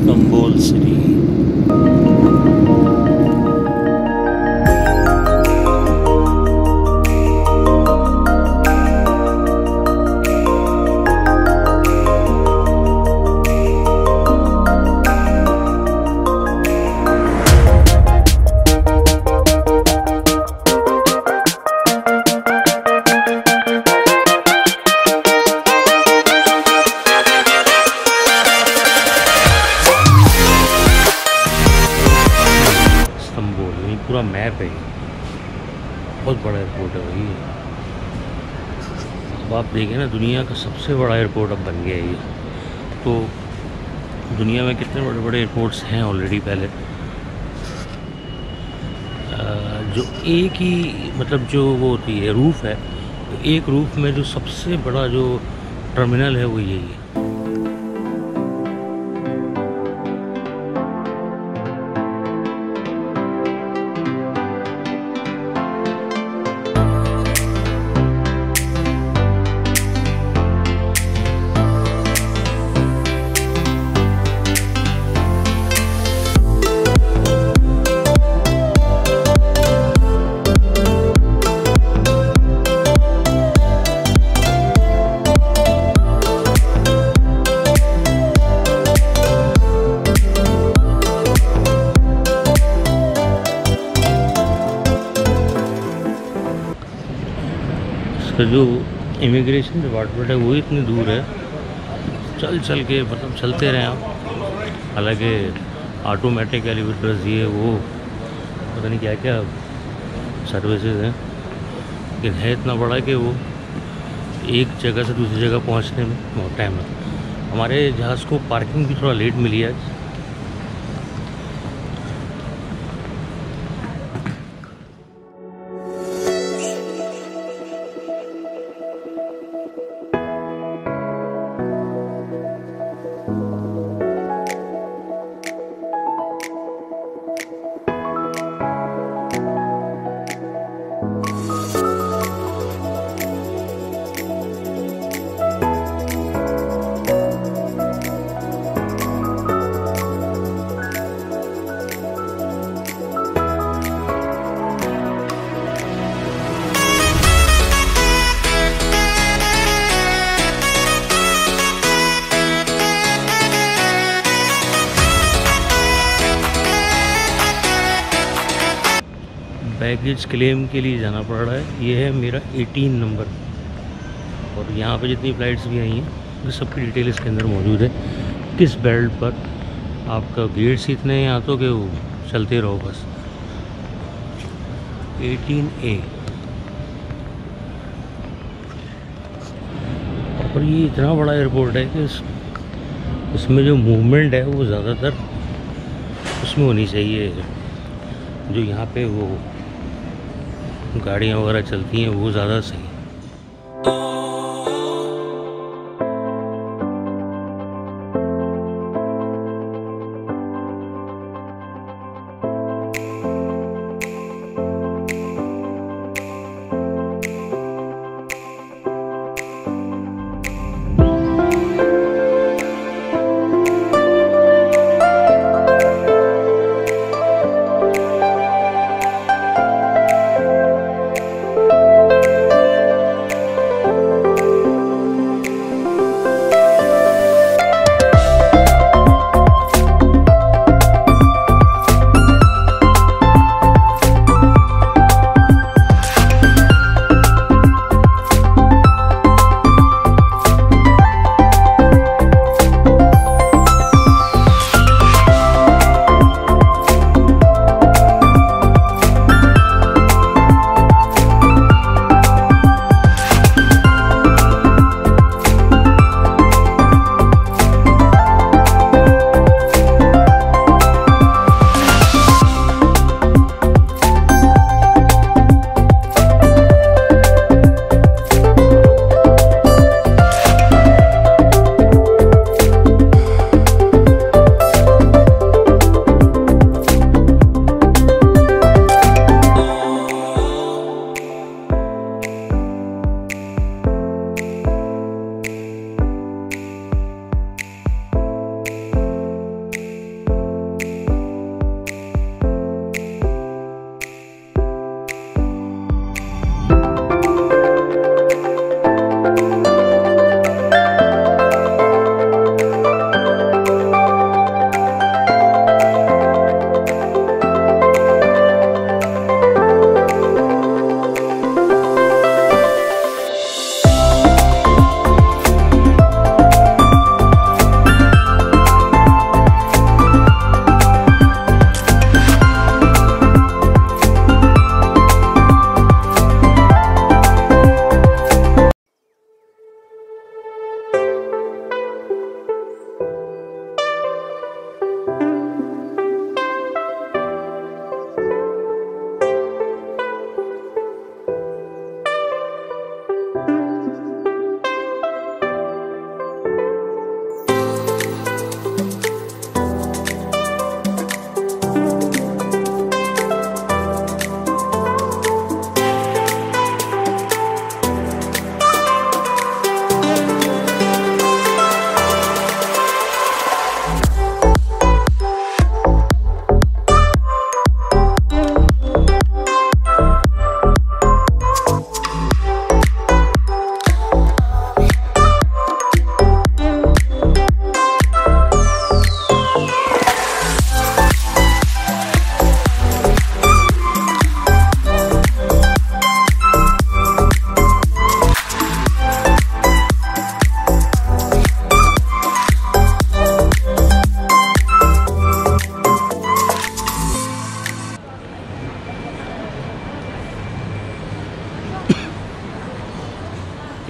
Istanbul city. पूरा map है, बहुत बड़ा एयरपोर्ट है भाई। अब आप देखें ना, दुनिया का सबसे बड़ा एयरपोर्ट अब बन गया है ये। तो दुनिया में कितने बड़े बड़े एयरपोर्ट्स हैं ऑलरेडी पहले, जो एक ही मतलब जो वो होती है रूफ़ है, तो एक रूफ़ में जो सबसे बड़ा जो टर्मिनल है वो यही है। तो जो इमिग्रेशन डिपार्टमेंट है वो इतनी दूर है, चल चल के मतलब चलते रहे आप। हालांकि ऑटोमेटिक एलिवेटर्स ये वो पता नहीं क्या क्या सर्विसेज हैं, लेकिन है इतना बड़ा कि वो एक जगह से दूसरी जगह पहुंचने में बहुत टाइम लगता। हमारे जहाज़ को पार्किंग भी थोड़ा लेट मिली है आज। बैगेज क्लेम के लिए जाना पड़ रहा है। ये है मेरा 18 नंबर, और यहाँ पे जितनी फ़्लाइट्स भी आई हैं वो सबकी डिटेल इसके अंदर मौजूद है। किस बेल्ट पर आपका गेट्स इतने हैं यहाँ तो कि वो चलते रहो बस। 18A। और ये इतना बड़ा एयरपोर्ट है कि इसमें जो मूवमेंट है वो ज़्यादातर उसमें होनी चाहिए, जो यहाँ पे वो गाड़ियाँ वगैरह चलती हैं वो ज़्यादा सही।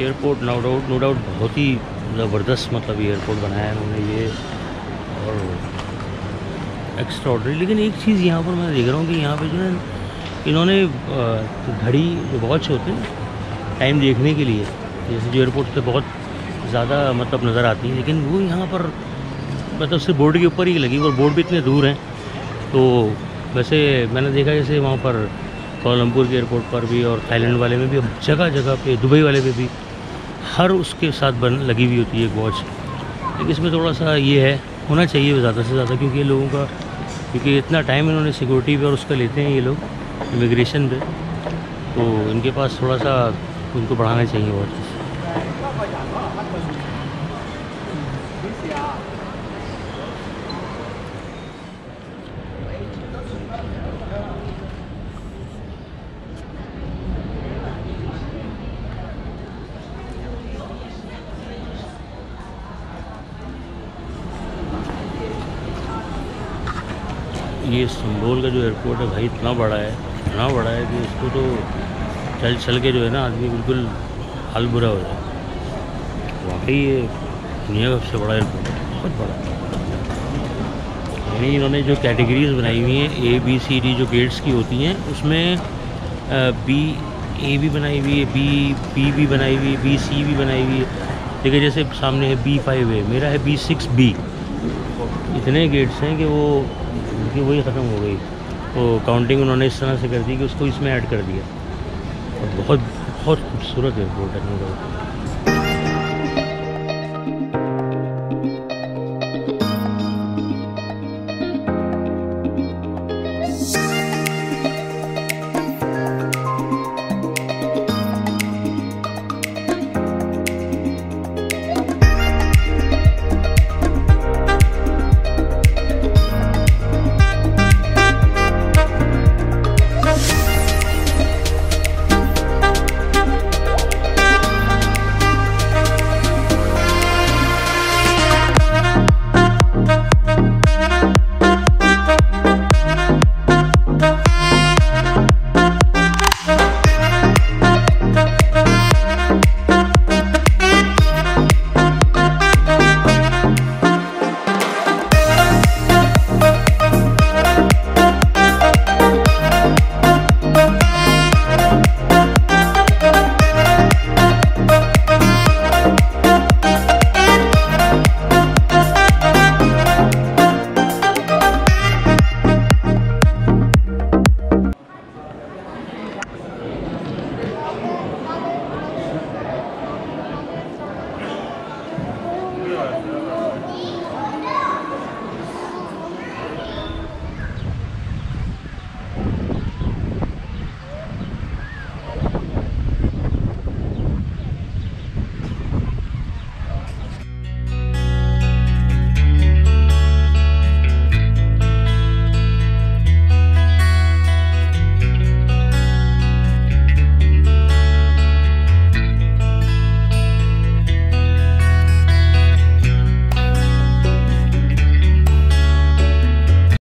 एयरपोर्ट नो डाउट बहुत ही ज़बरदस्त मतलब एयरपोर्ट बनाया है उन्होंने ये, और एक्स्ट्रा ऑर्डनरी। लेकिन एक चीज़ यहाँ पर मैं देख रहा हूँ कि यहाँ पे जो है इन्होंने घड़ी जो वॉच होते हैं टाइम देखने के लिए, जैसे जो एयरपोर्ट पे बहुत ज़्यादा मतलब नज़र आती है, लेकिन वो यहाँ पर मतलब सिर्फ बोर्ड के ऊपर ही लगी, और बोर्ड भी इतने दूर हैं। तो वैसे मैंने देखा जैसे वहाँ पर कोलमपुर के एयरपोर्ट पर भी और थाईलैंड वाले में भी जगह जगह पे, दुबई वाले पे भी हर उसके साथ लगी हुई होती है एक वॉच। लेकिन इसमें थोड़ा सा ये है, होना चाहिए ज़्यादा से ज़्यादा, क्योंकि ये लोगों का, क्योंकि इतना टाइम इन्होंने सिक्योरिटी पे और उसका लेते हैं ये लोग इमिग्रेशन पे, तो इनके पास थोड़ा सा उनको बढ़ाना चाहिए वॉच। ये इस्तांबुल का जो एयरपोर्ट है भाई इतना बड़ा है कि इसको तो चल के जो है ना आदमी बिल्कुल हाल बुरा हो जाए। वाकई ये दुनिया का सबसे बड़ा एयरपोर्ट है, बहुत बड़ा। यानी इन्होंने जो कैटेगरीज बनाई हुई हैं ABCD जो गेट्स की होती हैं, उसमें A भी बनाई हुई है, B भी बनाई हुई है, BC भी बनाई हुई है। देखिए जैसे सामने है B5 है, मेरा है B6B। इतने गेट्स हैं कि वो उनकी वही ख़त्म हो गई, तो काउंटिंग उन्होंने इस तरह से कर दी कि उसको इसमें ऐड कर दिया। और बहुत बहुत खूबसूरत एयरपोर्ट है।